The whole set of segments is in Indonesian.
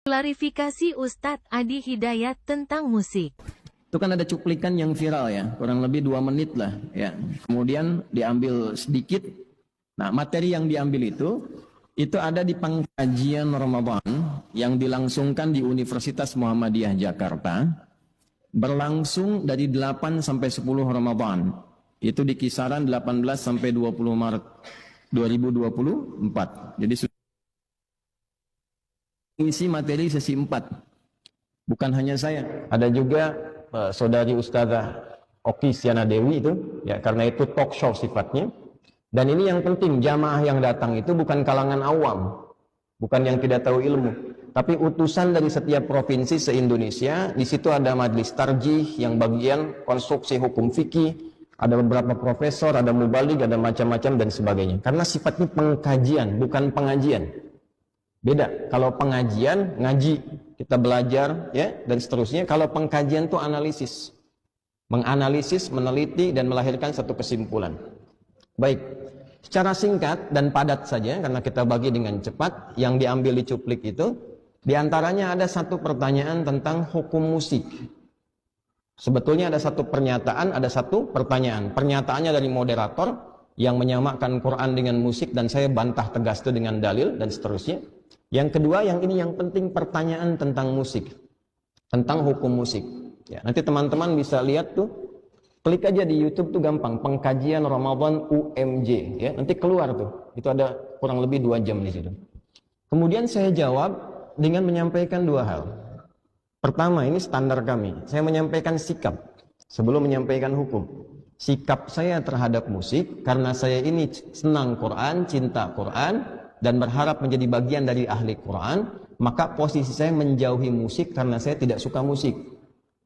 Klarifikasi Ustadz Adi Hidayat tentang musik. Itu kan ada cuplikan yang viral ya, kurang lebih 2 menit lah ya. Kemudian diambil sedikit. Nah, materi yang diambil itu ada di pengkajian Ramadan yang dilangsungkan di Universitas Muhammadiyah Jakarta. Berlangsung dari 8 sampai 10 Ramadan. Itu di kisaran 18 sampai 20 Maret 2024. Jadi isi materi sesi 4. Bukan hanya saya, ada juga saudari Ustazah Oki Siana Dewi itu, ya, karena itu talk show sifatnya. Dan ini yang penting, jamaah yang datang itu bukan kalangan awam, bukan yang tidak tahu ilmu, tapi utusan dari setiap provinsi se-Indonesia. Di situ ada majelis tarjih yang bagian konstruksi hukum fikih, ada beberapa profesor, ada mubalik, ada macam-macam dan sebagainya. Karena sifatnya pengkajian, bukan pengajian. Beda, kalau pengajian, ngaji, kita belajar, ya, dan seterusnya. Kalau pengkajian itu analisis. Menganalisis, meneliti, dan melahirkan satu kesimpulan. Baik, secara singkat dan padat saja, karena kita bagi dengan cepat, yang diambil di cuplik itu, diantaranya ada satu pertanyaan tentang hukum musik. Sebetulnya ada satu pernyataan, ada satu pertanyaan. Pernyataannya dari moderator, yang menyamakan Quran dengan musik, dan saya bantah tegas itu dengan dalil, dan seterusnya. Yang kedua, yang ini yang penting, pertanyaan tentang musik, tentang hukum musik. Ya, nanti teman-teman bisa lihat tuh, klik aja di YouTube tuh gampang, pengkajian Ramadan UMJ, ya, nanti keluar tuh, itu ada kurang lebih 2 jam di situ. Kemudian saya jawab dengan menyampaikan 2 hal. Pertama, ini standar kami, saya menyampaikan sikap sebelum menyampaikan hukum. Sikap saya terhadap musik, karena saya ini senang Quran, cinta Quran, dan berharap menjadi bagian dari ahli Quran, maka posisi saya menjauhi musik karena saya tidak suka musik.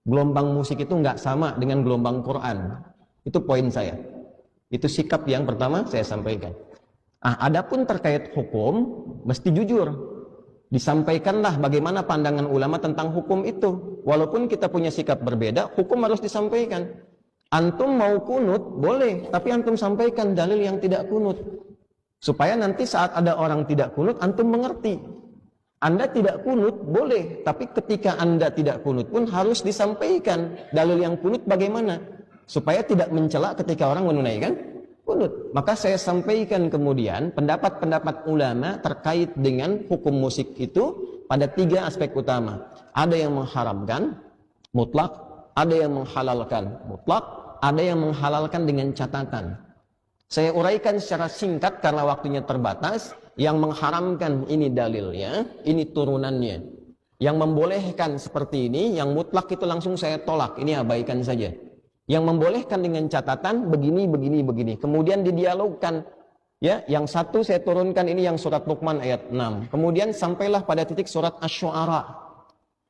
Gelombang musik itu nggak sama dengan gelombang Quran. Itu poin saya. Itu sikap yang pertama saya sampaikan. Adapun terkait hukum, mesti jujur. Disampaikanlah bagaimana pandangan ulama tentang hukum itu. Walaupun kita punya sikap berbeda, hukum harus disampaikan. Antum mau kunut, boleh, tapi antum sampaikan dalil yang tidak kunut. Supaya nanti saat ada orang tidak kunut, antum mengerti. Anda tidak kunut, boleh. Tapi ketika Anda tidak kunut pun harus disampaikan dalil yang kunut bagaimana. Supaya tidak mencela ketika orang menunaikan kunut. Maka saya sampaikan kemudian pendapat-pendapat ulama terkait dengan hukum musik itu pada 3 aspek utama. Ada yang mengharamkan mutlak, ada yang menghalalkan mutlak, ada yang menghalalkan dengan catatan. Saya uraikan secara singkat karena waktunya terbatas. Yang mengharamkan ini dalilnya, ini turunannya. Yang membolehkan seperti ini, yang mutlak itu langsung saya tolak, ini abaikan saja. Yang membolehkan dengan catatan begini, begini, begini. Kemudian didialogkan. Ya, yang satu saya turunkan ini yang surat Luqman ayat 6. Kemudian sampailah pada titik surat Asy-Syu'ara.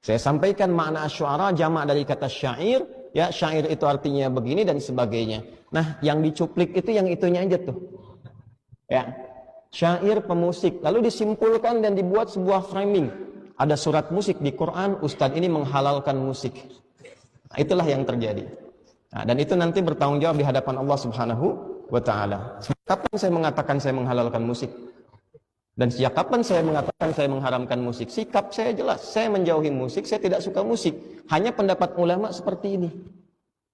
Saya sampaikan makna Asy-Syu'ara jamak dari kata syair. Ya, syair itu artinya begini dan sebagainya. Nah, yang dicuplik itu yang itunya aja tuh. Ya, syair pemusik. Lalu disimpulkan dan dibuat sebuah framing. Ada surat musik di Quran, Ustadz ini menghalalkan musik. Nah, itulah yang terjadi. Nah, dan itu nanti bertanggung jawab di hadapan Allah Subhanahu wa Ta'ala. Kapan saya mengatakan saya menghalalkan musik? Dan sejak kapan saya mengatakan saya mengharamkan musik? Sikap saya jelas. Saya menjauhi musik, saya tidak suka musik. Hanya pendapat ulama seperti ini.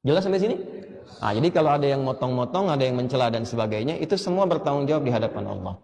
Jelas sampai sini? Nah, jadi kalau ada yang motong-motong, ada yang mencela dan sebagainya, itu semua bertanggung jawab di hadapan Allah.